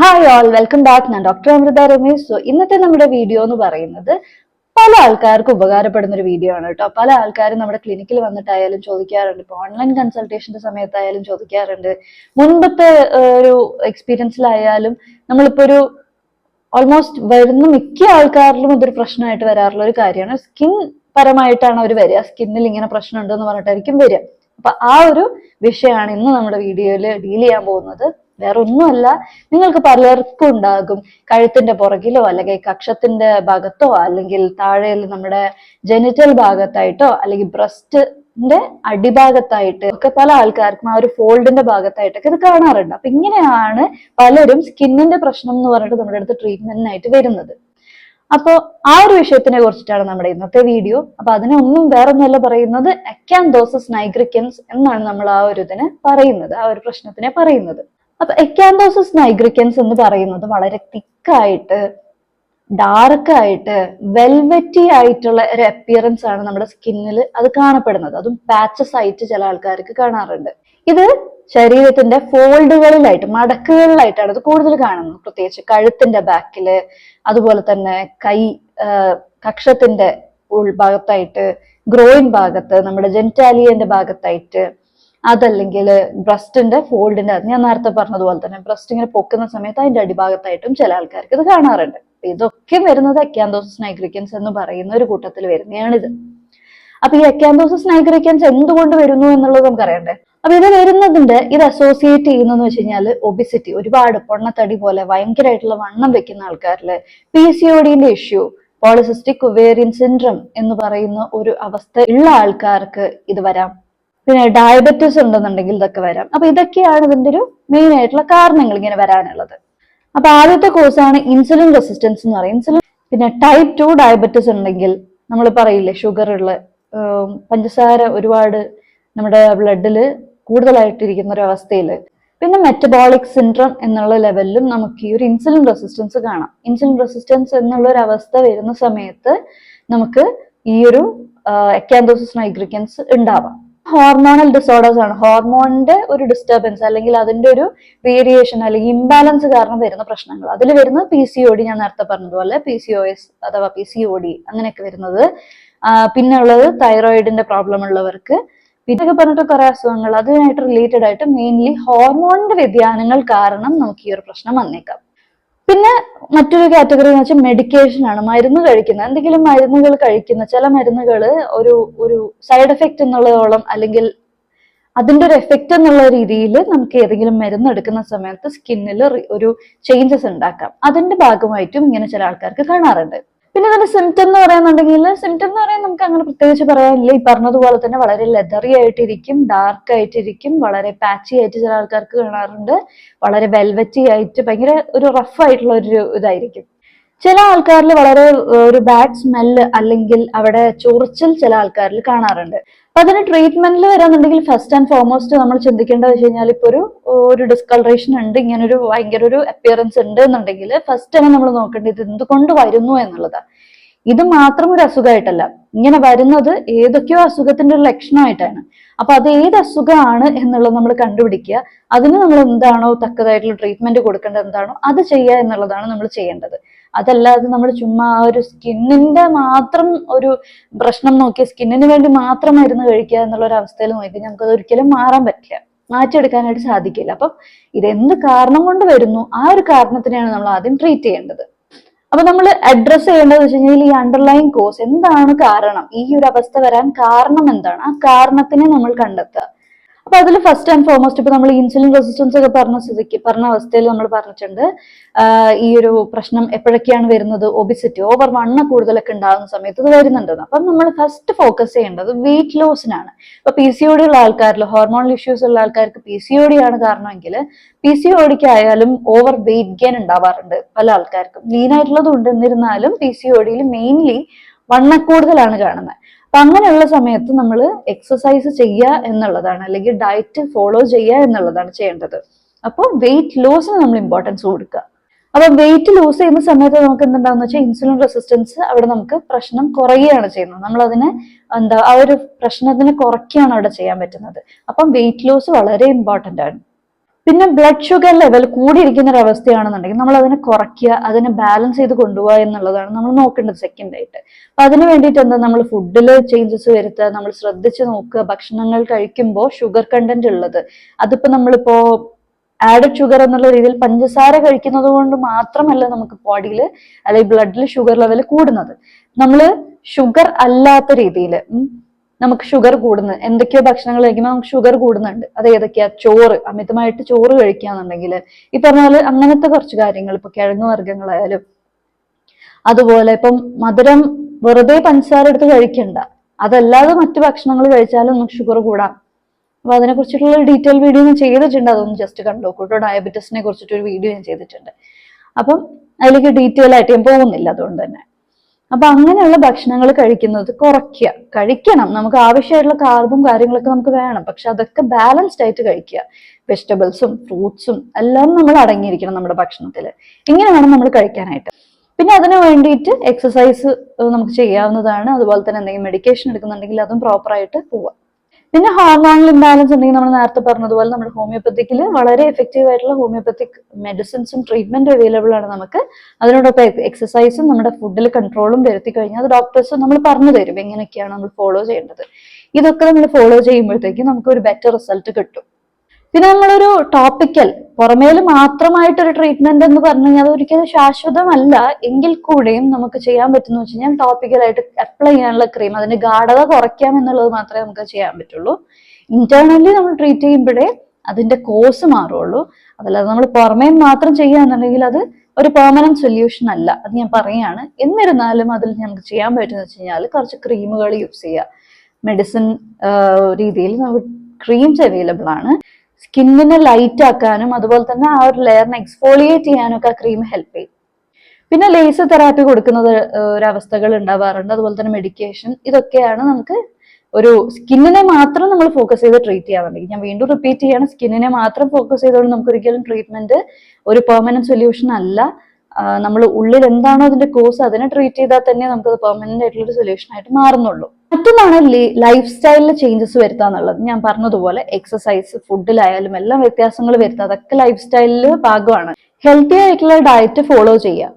Hi all, welcome back. ഞാൻ doctor Amrita Ramesh. So ഇന്നത്തെ നമ്മുടെ വീഡിയോ എന്ന് പറയുന്നത് പല ആൾക്കാർക്ക് ഉപകാരപ്പെടുന്ന ഒരു വീഡിയോ ആണ് കേട്ടോ. പല ആൾക്കാരും നമ്മുടെ ക്ലിനിക്കിൽ വന്നിട്ടായാലും ചോദിക്കാറുണ്ട്, ഇപ്പൊ ഓൺലൈൻ കൺസൾട്ടേഷന്റെ സമയത്തായാലും ചോദിക്കാറുണ്ട്, മുൻപത്തെ ഒരു എക്സ്പീരിയൻസിലായാലും നമ്മളിപ്പോ ഒരു ഓൾമോസ്റ്റ് വരുന്ന മിക്ക ആൾക്കാരിലും ഇതൊരു പ്രശ്നമായിട്ട് വരാറുള്ള ഒരു കാര്യമാണ്. സ്കിൻ പരമായിട്ടാണ് അവർ വരിക, സ്കിന്നിൽ ഇങ്ങനെ പ്രശ്നം ഉണ്ടെന്ന് പറഞ്ഞിട്ടായിരിക്കും വരിക. അപ്പൊ ആ ഒരു വിഷയമാണ് ഇന്ന് നമ്മുടെ വീഡിയോയിൽ ഡീൽ ചെയ്യാൻ പോകുന്നത്. വേറെ ഒന്നുമല്ല, നിങ്ങൾക്ക് പലർക്കും ഉണ്ടാകും കഴുത്തിന്റെ പുറകിലോ അല്ലെങ്കിൽ കക്ഷത്തിന്റെ ഭാഗത്തോ അല്ലെങ്കിൽ താഴെ നമ്മുടെ ജെനിറ്റൽ ഭാഗത്തായിട്ടോ അല്ലെങ്കിൽ ബ്രസ്റ്റിന്റെ അടിഭാഗത്തായിട്ട് ഒക്കെ പല ആൾക്കാർക്കും ആ ഒരു ഫോൾഡിന്റെ ഭാഗത്തായിട്ടൊക്കെ ഇത് കാണാറുണ്ട്. അപ്പൊ ഇങ്ങനെയാണ് പലരും സ്കിന്നിന്റെ പ്രശ്നം എന്ന് പറഞ്ഞിട്ട് നമ്മുടെ അടുത്ത് ട്രീറ്റ്മെന്റിനായിട്ട് വരുന്നത്. അപ്പോൾ ആ ഒരു വിഷയത്തിനെ കുറിച്ചിട്ടാണ് നമ്മുടെ ഇന്നത്തെ വീഡിയോ. അപ്പൊ അതിനൊന്നും വേറൊന്നുമല്ല പറയുന്നത്, അക്കാന്തോസിസ് നൈഗ്രിക്കൻസ് എന്നാണ് നമ്മൾ ആ ഒരു ഇതിനെ പറയുന്നത്, ആ ഒരു പ്രശ്നത്തിനെ പറയുന്നത്. അപ്പൊ അക്കാന്തോസിസ് നൈഗ്രിക്കൻസ് എന്ന് പറയുന്നത് വളരെ തിക്കായിട്ട് ഡാർക്ക് ആയിട്ട് വെൽവെറ്റി ആയിട്ടുള്ള ഒരു അപ്പിയറൻസ് ആണ് നമ്മുടെ സ്കിന്നിൽ അത് കാണപ്പെടുന്നത്. അതും പാച്ചസ് ആയിട്ട് ചില ആൾക്കാർക്ക് കാണാറുണ്ട്. ഇത് ശരീരത്തിന്റെ ഫോൾഡുകളിലായിട്ട് മടക്കുകളിലായിട്ടാണ് ഇത് കൂടുതൽ കാണുന്നത്. പ്രത്യേകിച്ച് കഴുത്തിന്റെ ബാക്കില്, അതുപോലെ തന്നെ കക്ഷത്തിന്റെ ഉൾഭാഗത്തായിട്ട്, ഗ്രോയിൻ ഭാഗത്ത്, നമ്മുടെ ജെനിറ്റാലിയന്റെ ഭാഗത്തായിട്ട്, അതല്ലെങ്കിൽ ബ്രസ്റ്റിന്റെ ഫോൾഡിന്റെ ഞാൻ നേരത്തെ പറഞ്ഞതുപോലെ തന്നെ ബ്രസ്റ്റ് ഇങ്ങനെ പൊക്കുന്ന സമയത്ത് അതിന്റെ അടിഭാഗത്തായിട്ടും ചില ആൾക്കാർക്ക് ഇത് കാണാറുണ്ട്. ഇതൊക്കെ വരുന്നത് അക്കാന്തോസിസ് നൈഗ്രിക്കൻസ് എന്ന് പറയുന്ന ഒരു കൂട്ടത്തിൽ വരുന്നതാണിത്. അപ്പൊ ഈ അക്കാന്തോസിസ് നൈഗ്രിക്കൻസ് എന്തുകൊണ്ട് വരുന്നു എന്നുള്ളത് നമുക്ക് അറിയണ്ടേ. അപ്പൊ ഇത് വരുന്നതിന്റെ ഇത് അസോസിയേറ്റ് ചെയ്യുന്നതെന്ന് വെച്ച് കഴിഞ്ഞാൽ ഒബിസിറ്റി, ഒരുപാട് പൊണ്ണത്തടി പോലെ ഭയങ്കരമായിട്ടുള്ള വണ്ണം വെക്കുന്ന ആൾക്കാരില് PCODന്റെ ഇഷ്യൂ, പോളിസിസ്റ്റിക് ഒവേറിയൻ സിൻഡ്രം എന്ന് പറയുന്ന ഒരു അവസ്ഥ ഉള്ള ആൾക്കാർക്ക് ഇത് വരാം. പിന്നെ ഡയബറ്റിസ് ഉണ്ടെന്നുണ്ടെങ്കിൽ ഇതൊക്കെ വരാം. അപ്പൊ ഇതൊക്കെയാണ് ഇതിന്റെ ഒരു മെയിൻ ആയിട്ടുള്ള കാരണങ്ങൾ ഇങ്ങനെ വരാനുള്ളത്. അപ്പൊ ആദ്യത്തെ കോഴ്സാണ് ഇൻസുലിൻ റെസിസ്റ്റൻസ് എന്ന് പറയും. പിന്നെ ടൈപ്പ് 2 ഡയബറ്റിസ് ഉണ്ടെങ്കിൽ നമ്മൾ പറയില്ലേ, ഷുഗർ ഉള്ള പഞ്ചസാര ഒരുപാട് നമ്മുടെ ബ്ലഡില് കൂടുതലായിട്ടിരിക്കുന്ന ഒരു അവസ്ഥയില്, പിന്നെ മെറ്റബോളിക് സിൻഡ്രം എന്നുള്ള ലെവലിലും നമുക്ക് ഈ ഒരു ഇൻസുലിൻ റെസിസ്റ്റൻസ് കാണാം. ഇൻസുലിൻ റെസിസ്റ്റൻസ് എന്നുള്ള ഒരു അവസ്ഥ വരുന്ന സമയത്ത് നമുക്ക് ഈ ഒരു അക്കാന്തോസിസ് നൈഗ്രിക്കൻസ് ഉണ്ടാവാം. ഹോർമോണൽ ഡിസോർഡേഴ്സ് ആണ്, ഹോർമോണിന്റെ ഒരു ഡിസ്റ്റർബൻസ് അല്ലെങ്കിൽ അതിന്റെ ഒരു വേരിയേഷൻ അല്ലെങ്കിൽ ഇംബാലൻസ് കാരണം വരുന്ന പ്രശ്നങ്ങൾ. അതിൽ വരുന്ന PCOD, ഞാൻ നേരത്തെ പറഞ്ഞതുപോലെ PCOS അഥവാ PCOD അങ്ങനെയൊക്കെ വരുന്നത്. പിന്നെ ഉള്ളത് തൈറോയിഡിന്റെ പ്രോബ്ലം ഉള്ളവർക്ക്, ഇതൊക്കെ പറഞ്ഞിട്ട് കുറെ അസുഖങ്ങൾ അതിനായിട്ട് റിലേറ്റഡ് ആയിട്ട് മെയിൻലി ഹോർമോണിന്റെ വ്യതിയാനങ്ങൾ കാരണം നമുക്ക് ഈ ഒരു പ്രശ്നം വന്നേക്കാം. പിന്നെ മറ്റൊരു കാറ്റഗറി എന്ന് വെച്ചാൽ മെഡിക്കേഷൻ ആണ്, മരുന്ന് കഴിക്കുന്ന, എന്തെങ്കിലും മരുന്നുകൾ കഴിക്കുന്ന, ചില മരുന്നുകൾ ഒരു സൈഡ് എഫക്റ്റ് എന്നുള്ളതോളം അല്ലെങ്കിൽ അതിന്റെ ഒരു എഫക്റ്റ് എന്നുള്ള രീതിയിൽ നമുക്ക് ഏതെങ്കിലും മരുന്ന് എടുക്കുന്ന സമയത്ത് സ്കിന്നിൽ ഒരു ചേഞ്ചസ് ഉണ്ടാക്കാം. അതിന്റെ ഭാഗമായിട്ടും ഇങ്ങനെ ചില ആൾക്കാർക്ക് കാണാറുണ്ട്. പിന്നെ അതിന്റെ സിംറ്റം എന്ന് പറയുന്നുണ്ടെങ്കിൽ, സിംറ്റം എന്ന് പറയാൻ നമുക്ക് അങ്ങനെ പ്രത്യേകിച്ച് പറയാനില്ല. ഈ പറഞ്ഞതുപോലെ തന്നെ വളരെ ലെതറി ആയിട്ടിരിക്കും, ഡാർക്ക് ആയിട്ടിരിക്കും, വളരെ പാച്ചി ആയിട്ട് ചില ആൾക്കാർക്ക് കാണാറുണ്ട്, വളരെ വെൽവെറ്റി ആയിട്ട് ഭയങ്കര ഒരു റഫ് ആയിട്ടുള്ള ഒരു ഇതായിരിക്കും. ചില ആൾക്കാരിൽ വളരെ ഒരു ബാഡ് സ്മെല്ല് അല്ലെങ്കിൽ അവിടെ ചൊറിച്ചിൽ ചില ആൾക്കാരിൽ കാണാറുണ്ട്. അപ്പൊ അതിന് ട്രീറ്റ്മെന്റിൽ വരാന്നുണ്ടെങ്കിൽ ഫസ്റ്റ് ആൻഡ് ഫോർമോസ്റ്റ് നമ്മൾ ചിന്തിക്കേണ്ടത് വെച്ച് കഴിഞ്ഞാൽ, ഇപ്പൊ ഒരു ഡിസ്കളറേഷൻ ഉണ്ട്, ഇങ്ങനെ ഒരു ഭയങ്കര ഒരു അപ്പിയറൻസ് ഉണ്ട് എന്നുണ്ടെങ്കിൽ ഫസ്റ്റ് തന്നെ നമ്മൾ നോക്കേണ്ടത് ഇത് എന്തുകൊണ്ട് വരുന്നു എന്നുള്ളതാണ്. ഇത് മാത്രം ഒരു അസുഖമായിട്ടല്ല, ഇങ്ങനെ വരുന്നത് ഏതൊക്കെയോ അസുഖത്തിന്റെ ഒരു ലക്ഷണമായിട്ടാണ്. അപ്പൊ അത് ഏത് അസുഖമാണ് എന്നുള്ളത് നമ്മൾ കണ്ടുപിടിക്കുക, അതിന് നമ്മൾ എന്താണോ തക്കതായിട്ടുള്ള ട്രീറ്റ്മെന്റ് കൊടുക്കേണ്ടത് എന്താണോ അത് ചെയ്യുക എന്നുള്ളതാണ് നമ്മൾ ചെയ്യേണ്ടത്. അതല്ലാതെ നമ്മൾ ചുമ്മാ ഒരു സ്കിന്നിന്റെ മാത്രം ഒരു പ്രശ്നം നോക്കി സ്കിന്നിന് വേണ്ടി മാത്രം മരുന്ന് കഴിക്കുക എന്നുള്ള ഒരു അവസ്ഥയിൽ നോക്കി നമുക്കത് ഒരിക്കലും മാറാൻ പറ്റില്ല, മാറ്റിയെടുക്കാനായിട്ട് സാധിക്കില്ല. അപ്പം ഇതെന്ത് കാരണം കൊണ്ട് വരുന്നു, ആ ഒരു കാരണത്തിനെയാണ് നമ്മൾ ആദ്യം ട്രീറ്റ് ചെയ്യേണ്ടത്. അപ്പൊ നമ്മൾ അഡ്രസ് ചെയ്യേണ്ടത് വെച്ച് കഴിഞ്ഞാൽ ഈ അണ്ടർലൈൻ കോസ് എന്താണ് കാരണം, ഈ ഒരു അവസ്ഥ വരാൻ കാരണം എന്താണ്, ആ കാരണത്തിനെ നമ്മൾ കണ്ടെത്തുക. അപ്പൊ അതിൽ ഫസ്റ്റ് ആൻഡ് ഫോർമോസ്റ്റ് ഇപ്പൊ നമ്മൾ ഇൻസുലിൻ റെസിസ്റ്റൻസ് ഒക്കെ പറഞ്ഞ അവസ്ഥയിൽ നമ്മൾ പറഞ്ഞിട്ടുണ്ട്, ഈ ഒരു പ്രശ്നം എപ്പോഴൊക്കെയാണ് വരുന്നത്, ഒബിസിറ്റി, ഓവർ വണ്ണം കൂടുതലൊക്കെ ഉണ്ടാകുന്ന സമയത്ത് ഇത് വരുന്നുണ്ടെന്ന്. അപ്പം നമ്മൾ ഫസ്റ്റ് ഫോക്കസ് ചെയ്യേണ്ടത് വെയിറ്റ് ലോസിനാണ്. ഇപ്പൊ PCOD ഉള്ള ആൾക്കാരിൽ, ഹോർമോണൽ ഇഷ്യൂസ് ഉള്ള ആൾക്കാർക്ക് PCOD ആണ് കാരണമെങ്കിൽ PCODക്ക് ആയാലും ഓവർ വെയിറ്റ് ഗെയിൻ ഉണ്ടാവാറുണ്ട് പല ആൾക്കാർക്കും. ലീനായിട്ടുള്ളതും ഉണ്ട്, എന്നിരുന്നാലും PCODയിൽ മെയിൻലി വണ്ണക്കൂടുതലാണ് കാണുന്നത്. അപ്പൊ അങ്ങനെയുള്ള സമയത്ത് നമ്മൾ എക്സസൈസ് ചെയ്യുക എന്നുള്ളതാണ്, അല്ലെങ്കിൽ ഡയറ്റ് ഫോളോ ചെയ്യുക എന്നുള്ളതാണ് ചെയ്യേണ്ടത്. അപ്പോൾ വെയിറ്റ് ലോസിന് നമ്മൾ ഇമ്പോർട്ടൻസ് കൊടുക്കുക. അപ്പൊ വെയിറ്റ് ലൂസ് ചെയ്യുന്ന സമയത്ത് നമുക്ക് എന്തുണ്ടാവുന്ന വെച്ചാൽ ഇൻസുലിൻ റെസിസ്റ്റൻസ് അവിടെ നമുക്ക് പ്രശ്നം കുറയുകയാണ് ചെയ്യുന്നത്. നമ്മൾ അതിനെ ആ ഒരു പ്രശ്നത്തിനെ കുറയ്ക്കുകയാണ് അവിടെ ചെയ്യാൻ പറ്റുന്നത്. അപ്പം വെയിറ്റ് ലോസ് വളരെ ഇമ്പോർട്ടന്റ് ആണ്. പിന്നെ ബ്ലഡ് ഷുഗർ ലെവൽ കൂടിയിരിക്കുന്ന ഒരു അവസ്ഥയാണെന്നുണ്ടെങ്കിൽ നമ്മൾ അതിനെ കുറയ്ക്കുക, അതിനെ ബാലൻസ് ചെയ്ത് കൊണ്ടുപോകുക എന്നുള്ളതാണ് നമ്മൾ നോക്കേണ്ടത് സെക്കൻഡ് ആയിട്ട്. അപ്പൊ അതിന് വേണ്ടിയിട്ട് എന്താ, നമ്മൾ ഫുഡിൽ ചേഞ്ചസ് വരുത്തുക, നമ്മൾ ശ്രദ്ധിച്ച് നോക്കുക. ഭക്ഷണങ്ങൾ കഴിക്കുമ്പോൾ ഷുഗർ കണ്ടന്റ് ഉള്ളത്, അതിപ്പോ നമ്മളിപ്പോ ആഡഡ് ഷുഗർ എന്നുള്ള രീതിയിൽ പഞ്ചസാര കഴിക്കുന്നത് കൊണ്ട് മാത്രമല്ല നമുക്ക് ബോഡിയിൽ അല്ലെങ്കിൽ ബ്ലഡിൽ ഷുഗർ ലെവൽ കൂടുന്നത്. നമ്മൾ ഷുഗർ അല്ലാത്ത രീതിയിൽ നമുക്ക് ഷുഗർ കൂടുന്നത് എന്തൊക്കെയോ ഭക്ഷണങ്ങൾ കഴിക്കുമ്പോൾ നമുക്ക് ഷുഗർ കൂടുന്നുണ്ട്. അത് ഏതൊക്കെയാ? ചോറ്, അമിതമായിട്ട് ചോറ് കഴിക്കുകയാണെന്നുണ്ടെങ്കിൽ ഈ പറഞ്ഞ പോലെ അങ്ങനത്തെ കുറച്ച് കാര്യങ്ങൾ, ഇപ്പൊ കിഴങ്ങ് വർഗ്ഗങ്ങളായാലും അതുപോലെ ഇപ്പം മധുരം വെറുതെ പഞ്ചസാര എടുത്ത് കഴിക്കണ്ട, അതല്ലാതെ മറ്റു ഭക്ഷണങ്ങൾ കഴിച്ചാലും നമുക്ക് ഷുഗർ കൂടാം. അപ്പൊ അതിനെ കുറിച്ചിട്ടുള്ള ഡീറ്റെയിൽ വീഡിയോ ഞാൻ ചെയ്തിട്ടുണ്ട്, അതൊന്ന് ജസ്റ്റ് കണ്ടോക്കൂട്ടോ. ഡയബറ്റീസിനെ കുറിച്ചിട്ട് ഒരു വീഡിയോ ഞാൻ ചെയ്തിട്ടുണ്ട്. അപ്പം അതിലേക്ക് ഡീറ്റെയിൽ ആയിട്ട് ഞാൻ പോകുന്നില്ല അതുകൊണ്ട് തന്നെ. അപ്പൊ അങ്ങനെയുള്ള ഭക്ഷണങ്ങൾ കഴിക്കുന്നത് കുറയ്ക്കുക. കഴിക്കണം, നമുക്ക് ആവശ്യമായിട്ടുള്ള കാർബും കാര്യങ്ങളൊക്കെ നമുക്ക് വേണം, പക്ഷെ അതൊക്കെ ബാലൻസ്ഡ് ആയിട്ട് കഴിക്കുക. വെജിറ്റബിൾസും ഫ്രൂട്ട്സും എല്ലാം നമ്മൾ അടങ്ങിയിരിക്കണം നമ്മുടെ ഭക്ഷണത്തിൽ. ഇങ്ങനെ വേണം നമ്മൾ കഴിക്കാനായിട്ട്. പിന്നെ അതിന് വേണ്ടിയിട്ട് എക്സസൈസ് നമുക്ക് ചെയ്യാവുന്നതാണ്. അതുപോലെ തന്നെ എന്തെങ്കിലും മെഡിക്കേഷൻ എടുക്കുന്നുണ്ടെങ്കിൽ അതും പ്രോപ്പറായിട്ട് പോവാം. പിന്നെ ഹോർമോണൽ ഇംബാലൻസ് ഉണ്ടെങ്കിൽ നമ്മൾ നേരത്തെ പറഞ്ഞതുപോലെ നമ്മുടെ ഹോമിയോപ്പത്തിക്കിൽ വളരെ എഫക്റ്റീവ് ആയിട്ടുള്ള ഹോമിയോപ്പത്തിക് മെഡിസിൻസും ട്രീറ്റ്മെന്റ് അവൈലബിൾ ആണ് നമുക്ക്. അതിനോടൊപ്പം എക്സസൈസും നമ്മുടെ ഫുഡിൽ കൺട്രോളും വരുത്തി കഴിഞ്ഞാൽ അത് ഡോക്ടേഴ്സ് നമ്മൾ പറഞ്ഞു തരും എങ്ങനെയൊക്കെയാണ് നമ്മൾ ഫോളോ ചെയ്യേണ്ടത്. ഇതൊക്കെ നമ്മൾ ഫോളോ ചെയ്യുമ്പോഴത്തേക്കും നമുക്ക് ഒരു ബെറ്റർ റിസൾട്ട് കിട്ടും. പിന്നെ നമ്മളൊരു ടോപ്പിക്കൽ പുറമേൽ മാത്രമായിട്ടൊരു ട്രീറ്റ്മെന്റ് എന്ന് പറഞ്ഞു കഴിഞ്ഞാൽ അത് ഒരിക്കലും ശാശ്വതമല്ല. എങ്കിൽ കൂടെയും നമുക്ക് ചെയ്യാൻ പറ്റുന്ന വെച്ച് കഴിഞ്ഞാൽ ടോപ്പിക്കലായിട്ട് അപ്ലൈ ചെയ്യാനുള്ള ക്രീം, അതിന്റെ ഗാഢത കുറയ്ക്കാം എന്നുള്ളത് മാത്രമേ നമുക്ക് ചെയ്യാൻ പറ്റുള്ളൂ. ഇന്റേണലി നമ്മൾ ട്രീറ്റ് ചെയ്യുമ്പോഴേ അതിന്റെ കോഴ്സ് മാറുള്ളൂ. അതല്ലാതെ നമ്മൾ പുറമേ മാത്രം ചെയ്യുകയാണെന്നുണ്ടെങ്കിൽ അത് ഒരു പെർമനന്റ് സൊല്യൂഷൻ അല്ല, അത് ഞാൻ പറയുകയാണ്. എന്നിരുന്നാലും അതിൽ നമുക്ക് ചെയ്യാൻ പറ്റുന്ന വെച്ച് കഴിഞ്ഞാൽ കുറച്ച് ക്രീമുകൾ യൂസ് ചെയ്യുക. മെഡിസിൻ രീതിയിൽ നമുക്ക് ക്രീംസ് അവൈലബിൾ ആണ്. സ്കിന്നിനെ ലൈറ്റ് ആക്കാനും അതുപോലെ തന്നെ ആ ഒരു ലെയറിനെ എക്സ്ഫോളിയേറ്റ് ചെയ്യാനും ഒക്കെ ആ ക്രീം ഹെൽപ്പ് ചെയ്യും. പിന്നെ ലേസർ തെറാപ്പി കൊടുക്കുന്നത് ഒരവസ്ഥകൾ ഉണ്ടാവാറുണ്ട്. അതുപോലെ തന്നെ മെഡിക്കേഷൻ, ഇതൊക്കെയാണ് നമുക്ക് ഒരു സ്കിന്നിനെ മാത്രം നമ്മൾ ഫോക്കസ് ചെയ്ത് ട്രീറ്റ് ചെയ്യാറുണ്ടെങ്കിൽ, ഞാൻ വീണ്ടും റിപ്പീറ്റ് ചെയ്യാണ്, സ്കിന്നിനെ മാത്രം ഫോക്കസ് ചെയ്തുകൊണ്ട് നമുക്ക് ഒരിക്കലും ട്രീറ്റ്മെന്റ് ഒരു പെർമനന്റ് സൊല്യൂഷൻ അല്ല. നമ്മൾ ഉള്ളിൽ എന്താണോ അതിന്റെ കോഴ്സ് അതിനെ ട്രീറ്റ് ചെയ്താൽ തന്നെ നമുക്ക് പെർമനന്റ് ആയിട്ടുള്ള ഒരു സൊല്യൂഷൻ ആയിട്ട് മാറുന്നുള്ളൂ. മറ്റൊന്നാണ് ലൈഫ് സ്റ്റൈലിൽ ചേഞ്ചസ് വരുത്താന്നുള്ളത്. ഞാൻ പറഞ്ഞതുപോലെ എക്സസൈസ്, ഫുഡിലായാലും എല്ലാം വ്യത്യാസങ്ങൾ വരുത്തുക, അതൊക്കെ ലൈഫ് സ്റ്റൈലിൽ ഭാഗമാണ്. ഹെൽത്തി ആയിട്ടുള്ള ഡയറ്റ് ഫോളോ ചെയ്യുക.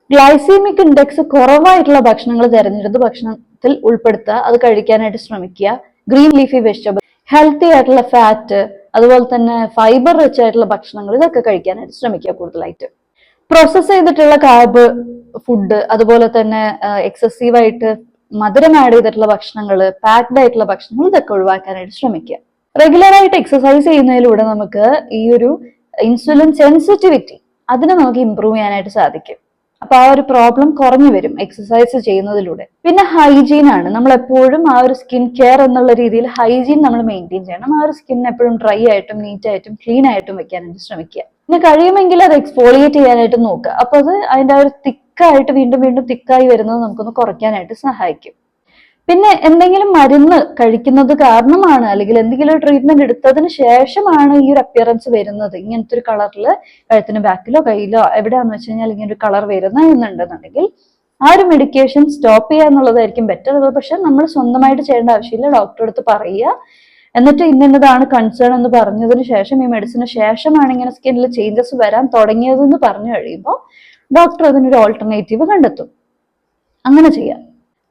ഗ്ലൈസീമിക് ഇൻഡെക്സ് കുറവായിട്ടുള്ള ഭക്ഷണങ്ങൾ തിരഞ്ഞെടുത്ത് ഭക്ഷണത്തിൽ ഉൾപ്പെടുത്തുക, അത് കഴിക്കാനായിട്ട് ശ്രമിക്കുക. ഗ്രീൻ ലീഫി വെജിറ്റബിൾ, ഹെൽത്തി ആയിട്ടുള്ള ഫാറ്റ്, അതുപോലെ തന്നെ ഫൈബർ റിച്ച് ആയിട്ടുള്ള ഭക്ഷണങ്ങൾ, ഇതൊക്കെ കഴിക്കാനായിട്ട് ശ്രമിക്കുക കൂടുതലായിട്ട്. പ്രോസസ് ചെയ്തിട്ടുള്ള കാർബ് ഫുഡ്, അതുപോലെ തന്നെ എക്സസീവായിട്ട് മധുരം ആഡ് ചെയ്തിട്ടുള്ള ഭക്ഷണങ്ങൾ, പാക്ഡ് ആയിട്ടുള്ള ഭക്ഷണങ്ങൾ, ഇതൊക്കെ ഒഴിവാക്കാനായിട്ട് ശ്രമിക്കുക. റെഗുലർ ആയിട്ട് എക്സസൈസ് ചെയ്യുന്നതിലൂടെ നമുക്ക് ഈ ഒരു ഇൻസുലിൻ സെൻസിറ്റിവിറ്റി അതിനെ നമുക്ക് ഇമ്പ്രൂവ് ചെയ്യാനായിട്ട് സാധിക്കും. അപ്പൊ ആ ഒരു പ്രോബ്ലം കുറഞ്ഞു വരും എക്സസൈസ് ചെയ്യുന്നതിലൂടെ. പിന്നെ ഹൈജീൻ ആണ്. നമ്മൾ എപ്പോഴും ആ ഒരു സ്കിൻ കെയർ എന്നുള്ള രീതിയിൽ ഹൈജീൻ നമ്മൾ മെയിൻറ്റെയിൻ ചെയ്യണം. ആ ഒരു സ്കിൻ എപ്പോഴും ഡ്രൈ ആയിട്ടും നീറ്റ് ആയിട്ടും ക്ലീൻ ആയിട്ടും വെക്കാനായിട്ട് ശ്രമിക്കുക. പിന്നെ കഴിയുമെങ്കിൽ അത് എക്സ്ഫോളിയേറ്റ് ചെയ്യാനായിട്ട് നോക്കുക. അപ്പൊ അത് അതിന്റെ ആ ഒരു തിക്കായിട്ട് വീണ്ടും വീണ്ടും തിക്കായി വരുന്നത് നമുക്കൊന്ന് കുറയ്ക്കാനായിട്ട് സഹായിക്കും. പിന്നെ എന്തെങ്കിലും മരുന്ന് കഴിക്കുന്നത് കാരണമാണ് അല്ലെങ്കിൽ എന്തെങ്കിലും ട്രീറ്റ്മെന്റ് എടുത്തതിന് ശേഷമാണ് ഈ ഒരു അപ്പിയറൻസ് വരുന്നത്, ഇങ്ങനത്തെ ഒരു കളറിൽ കഴുത്തിന് ബാക്കിലോ കയ്യിലോ എവിടെയാന്ന് വെച്ച് കഴിഞ്ഞാൽ ഇങ്ങനെ ഒരു കളർ വരുന്നുണ്ടെന്നുണ്ടെങ്കിൽ ആ ഒരു മെഡിക്കേഷൻ സ്റ്റോപ്പ് ചെയ്യുക എന്നുള്ളതായിരിക്കും ബെറ്റർ. പക്ഷെ നമ്മൾ സ്വന്തമായിട്ട് ചെയ്യേണ്ട ആവശ്യമില്ല. ഡോക്ടറെ അടുത്ത് പറയുക, എന്നിട്ട് ഇന്നതാണ് കൺസേൺ എന്ന് പറഞ്ഞതിന് ശേഷം ഈ മെഡിസിന് ശേഷമാണ് ഇങ്ങനെ സ്കിന്നിൽ ചേഞ്ചസ് വരാൻ തുടങ്ങിയതെന്ന് പറഞ്ഞു കഴിയുമ്പോൾ ഡോക്ടർ അതിനൊരു ഓൾട്ടർനേറ്റീവ് കണ്ടെത്തും. അങ്ങനെ ചെയ്യാം.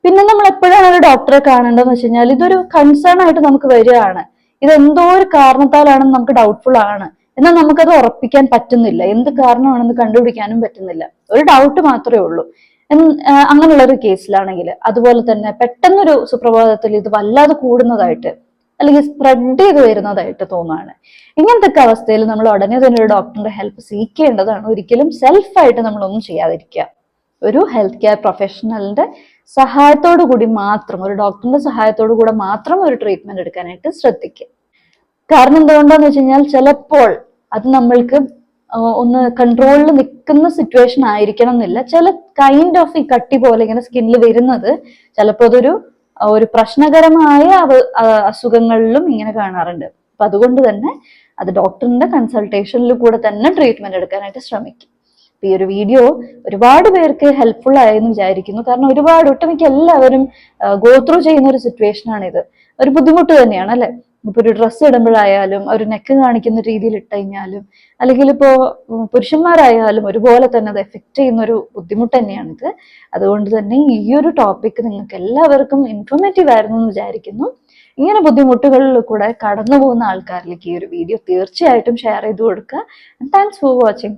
പിന്നെ നമ്മൾ എപ്പോഴാണ് ഒരു ഡോക്ടറെ കാണേണ്ടതെന്ന് വെച്ച് കഴിഞ്ഞാൽ ഇതൊരു കൺസേൺ ആയിട്ട് നമുക്ക് വരികയാണ്, ഇതെന്തോ ഒരു കാരണത്താലാണെന്ന് നമുക്ക് ഡൗട്ട്ഫുൾ ആണ്, എന്നാൽ നമുക്കത് ഉറപ്പിക്കാൻ പറ്റുന്നില്ല, എന്ത് കാരണമാണെന്ന് കണ്ടുപിടിക്കാനും പറ്റുന്നില്ല, ഒരു ഡൗട്ട് മാത്രമേ ഉള്ളൂ. അങ്ങനെയുള്ള ഒരു കേസിലാണെങ്കിൽ, അതുപോലെ തന്നെ പെട്ടെന്നൊരു സുപ്രഭാതത്തിൽ ഇത് വല്ലാതെ കൂടുന്നതായിട്ട് അല്ലെങ്കിൽ സ്പ്രെഡ് ചെയ്ത് വരുന്നതായിട്ട് തോന്നുകയാണ്, ഇങ്ങനത്തെ ഒക്കെ അവസ്ഥയിൽ നമ്മൾ ഉടനെ തന്നെ ഒരു ഡോക്ടറിന്റെ ഹെൽപ്പ് സീക്കേണ്ടതാണ്. ഒരിക്കലും സെൽഫായിട്ട് നമ്മളൊന്നും ചെയ്യാതിരിക്കുക. ഒരു ഹെൽത്ത് കെയർ പ്രൊഫഷണലിന്റെ സഹായത്തോടു കൂടി മാത്രം, ഒരു ഡോക്ടറിന്റെ സഹായത്തോടു കൂടെ മാത്രം ഒരു ട്രീറ്റ്മെന്റ് എടുക്കാനായിട്ട് ശ്രദ്ധിക്കുക. കാരണം എന്തുകൊണ്ടാന്ന് വെച്ച് കഴിഞ്ഞാൽ ചിലപ്പോൾ അത് നമ്മൾക്ക് ഒന്ന് കൺട്രോളിൽ നിൽക്കുന്ന സിറ്റുവേഷൻ ആയിരിക്കണം എന്നില്ല. ചില കൈൻഡ് ഓഫ് ഈ കട്ടി പോലെ ഇങ്ങനെ സ്കിന്നിൽ വരുന്നത് ചിലപ്പോൾ ഒരു പ്രശ്നകരമായ അസുഖങ്ങളിലും ഇങ്ങനെ കാണാറുണ്ട്. അപ്പൊ അതുകൊണ്ട് തന്നെ അത് ഡോക്ടറിന്റെ കൺസൾട്ടേഷനിൽ കൂടെ തന്നെ ട്രീറ്റ്മെന്റ് എടുക്കാനായിട്ട് ശ്രമിക്കും. ഈ ഒരു വീഡിയോ ഒരുപാട് പേർക്ക് ഹെൽപ്ഫുൾ ആയെന്ന് വിചാരിക്കുന്നു. കാരണം ഒട്ടുമിക്ക എല്ലാവരും ഗോ ത്രൂ ചെയ്യുന്ന ഒരു സിറ്റുവേഷൻ ആണിത്. ഒരു ബുദ്ധിമുട്ട് തന്നെയാണ് അല്ലെ. ഇപ്പൊ ഒരു ഡ്രസ്സ് ഇടുമ്പോഴായാലും ഒരു നെക്ക് കാണിക്കുന്ന രീതിയിൽ ഇട്ട് കഴിഞ്ഞാലും അല്ലെങ്കിൽ ഇപ്പോ പുരുഷന്മാരായാലും ഒരുപോലെ തന്നെ അത് എഫക്ട് ചെയ്യുന്ന ഒരു ബുദ്ധിമുട്ട് തന്നെയാണിത്. അതുകൊണ്ട് തന്നെ ഈ ഒരു ടോപ്പിക് നിങ്ങൾക്ക് എല്ലാവർക്കും ഇൻഫോർമേറ്റീവ് ആയിരുന്നു എന്ന് വിചാരിക്കുന്നു. ഇങ്ങനെ ബുദ്ധിമുട്ടുകളിൽ കൂടെ കടന്നു പോകുന്ന ആൾക്കാരിലേക്ക് ഈ ഒരു വീഡിയോ തീർച്ചയായിട്ടും ഷെയർ ചെയ്ത് കൊടുക്കുക. Thanks for watching.